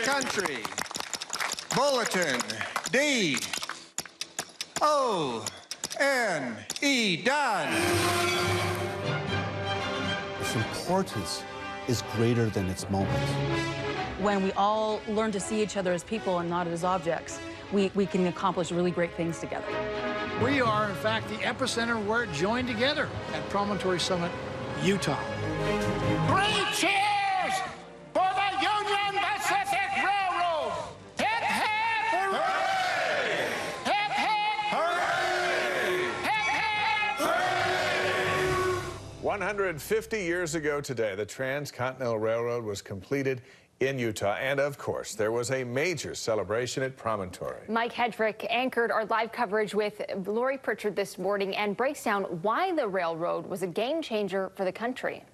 country. Bulletin D. O-N-E, done. Its importance is greater than its moment. When we all learn to see each other as people and not as objects, we can accomplish really great things together. We are, in fact, the epicenter where it joined together at Promontory Summit, Utah. Three cheers for the Union Pacific Railroad! Hip, hip! Hooray! Hip, hip! Hooray! Hip, hip! Hooray! 150 years ago today, the Transcontinental Railroad was completed in Utah, and of course, there was a major celebration at Promontory. Mike Hedrick anchored our live coverage with Lori Pritchard this morning and breaks down why the railroad was a game changer for the country.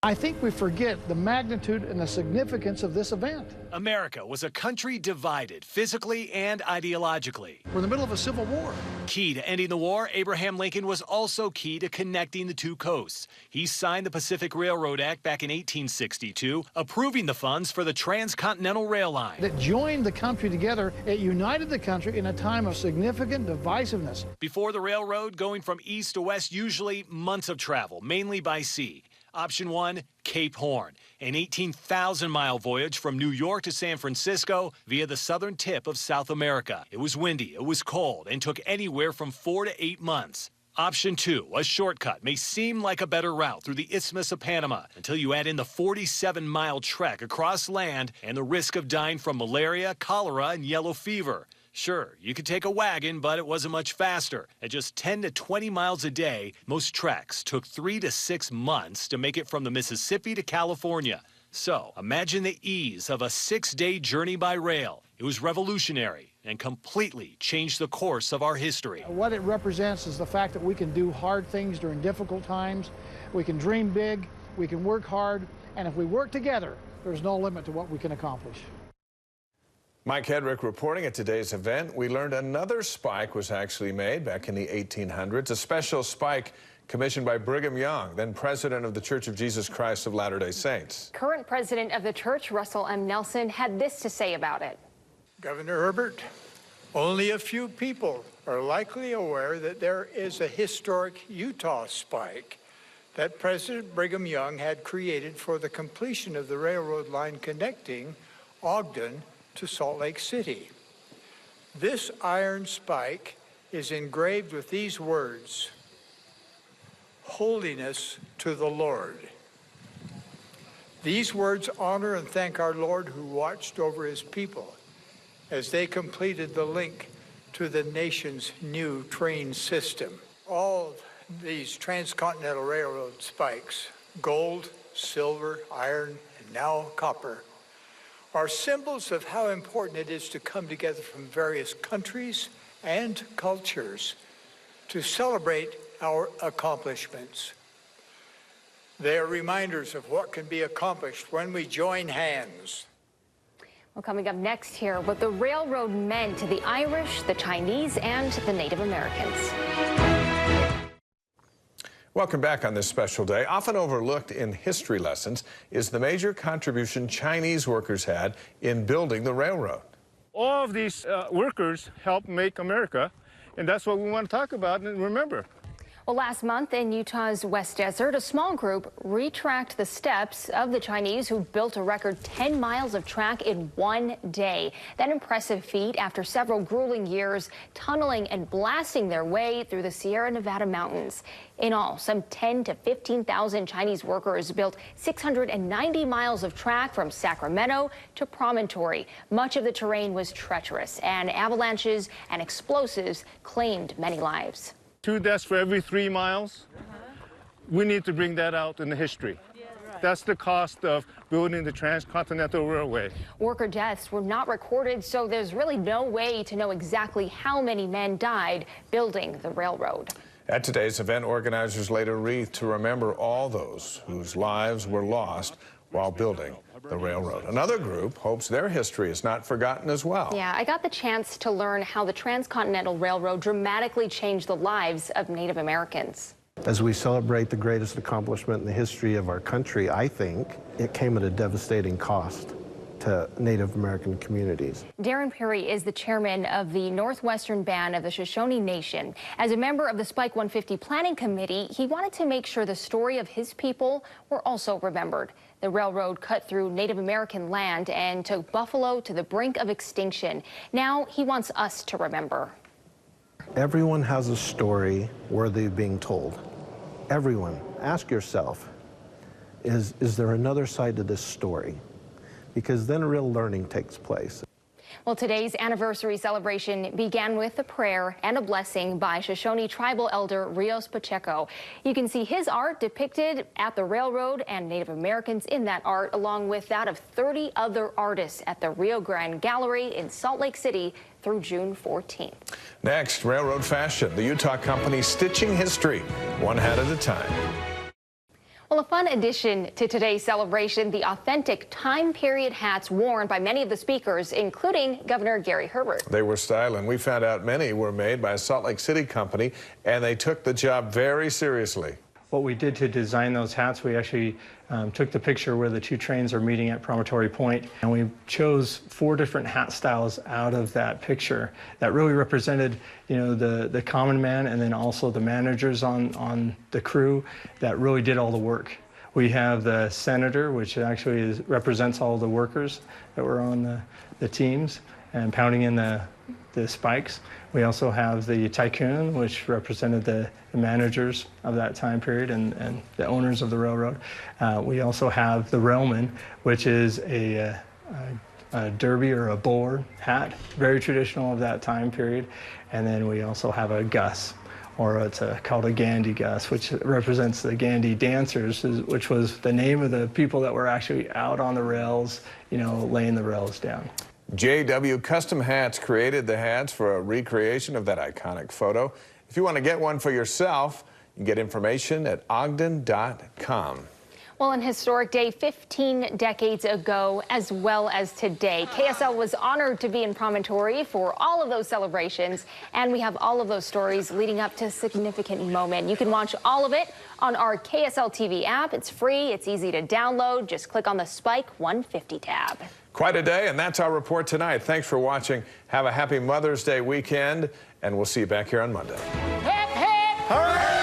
I think we forget the magnitude and the significance of this event. America was a country divided physically and ideologically. We're in the middle of a civil war. Key to ending the war, Abraham Lincoln was also key to connecting the two coasts. He signed the Pacific Railroad Act back in 1862, approving the funds for the Transcontinental Rail Line. That joined the country together. It united the country in a time of significant divisiveness. Before the railroad, going from east to west, usually months of travel, mainly by sea. Option 1, Cape Horn, an 18,000-mile voyage from New York to San Francisco via the southern tip of South America. It was windy, it was cold, and took anywhere from 4 to 8 months. Option 2, a shortcut, may seem like a better route through the Isthmus of Panama until you add in the 47-mile trek across land and the risk of dying from malaria, cholera, and yellow fever. Sure, you could take a wagon, but it wasn't much faster. At just 10 to 20 miles a day, most treks took 3 to 6 months to make it from the Mississippi to California. So imagine the ease of a 6-day journey by rail. It was revolutionary and completely changed the course of our history. What it represents is the fact that we can do hard things during difficult times. We can dream big, we can work hard, and if we work together, there's no limit to what we can accomplish. Mike Hedrick reporting at today's event. We learned another spike was actually made back in the 1800s, a special spike commissioned by Brigham Young, then president of the Church of Jesus Christ of Latter-day Saints. Current president of the church, Russell M. Nelson, had this to say about it. Governor Herbert, only a few people are likely aware that there is a historic Utah spike that President Brigham Young had created for the completion of the railroad line connecting Ogden to Salt Lake City. This iron spike is engraved with these words, "Holiness to the Lord." These words honor and thank our Lord who watched over his people as they completed the link to the nation's new train system. All these Transcontinental Railroad spikes, gold, silver, iron, and now copper, are symbols of how important it is to come together from various countries and cultures to celebrate our accomplishments. They are reminders of what can be accomplished when we join hands. Well, coming up next here, what the railroad meant to the Irish, the Chinese, and the Native Americans. Welcome back on this special day. Often overlooked in history lessons is the major contribution Chinese workers had in building the railroad. All of these workers helped make America, and that's what we want to talk about and remember. Well, last month in Utah's West Desert, a small group retracked the steps of the Chinese who built a record 10 miles of track in one day. That impressive feat after several grueling years tunneling and blasting their way through the Sierra Nevada mountains. In all, some 10 to 15,000 Chinese workers built 690 miles of track from Sacramento to Promontory. Much of the terrain was treacherous, and avalanches and explosives claimed many lives. 2 deaths for every 3 miles. We need to bring that out in the history. That's the cost of building the Transcontinental Railway. Worker deaths were not recorded, so there's really no way to know exactly how many men died building the railroad. At today's event, organizers laid a wreath to remember all those whose lives were lost while building the railroad. Another group hopes their history is not forgotten as well. Yeah, I got the chance to learn how the Transcontinental Railroad dramatically changed the lives of Native Americans. As we celebrate the greatest accomplishment in the history of our country, I think it came at a devastating cost. to Native American communities. Darren Perry is the chairman of the Northwestern Band of the Shoshone Nation. As a member of the Spike 150 Planning Committee, he wanted to make sure the story of his people were also remembered. The railroad cut through Native American land and took buffalo to the brink of extinction. Now he wants us to remember. Everyone has a story worthy of being told. Everyone. Ask yourself, is there another side to this story? Because then real learning takes place. Well, today's anniversary celebration began with a prayer and a blessing by Shoshone tribal elder Rios Pacheco. You can see his art depicted at the railroad and Native Americans in that art, along with that of 30 other artists at the Rio Grande Gallery in Salt Lake City through June 14th. Next, railroad fashion. The Utah company stitching history, one hat at a time. Well, a fun addition to today's celebration, the authentic time period hats worn by many of the speakers, including Governor Gary Herbert. They were styling. We found out many were made by a Salt Lake City company, and they took the job very seriously. What we did to design those hats, we actually took the picture where the two trains are meeting at Promontory Point, and we chose 4 different hat styles out of that picture that really represented, you know, the common man, and then also the managers on the crew that really did all the work. We have the senator, which actually represents all the workers that were on the teams and pounding in the spikes. We also have the tycoon, which represented the managers of that time period and the owners of the railroad. We also have the railman, which is a derby or a boar hat, very traditional of that time period. And then we also have a gus, or it's called a Gandhi gus, which represents the Gandhi dancers, which was the name of the people that were actually out on the rails, you know, laying the rails down. JW Custom Hats created the hats for a recreation of that iconic photo. If you want to get one for yourself, you can get information at ogden.com. Well, an historic day 15 decades ago as well as today. KSL was honored to be in Promontory for all of those celebrations, and we have all of those stories leading up to a significant moment. You can watch all of it on our KSL TV app. It's free, it's easy to download. Just click on the Spike 150 tab. Quite a day, and that's our report tonight. Thanks for watching. Have a happy Mother's Day weekend, and we'll see you back here on Monday. Hip, hip, hooray!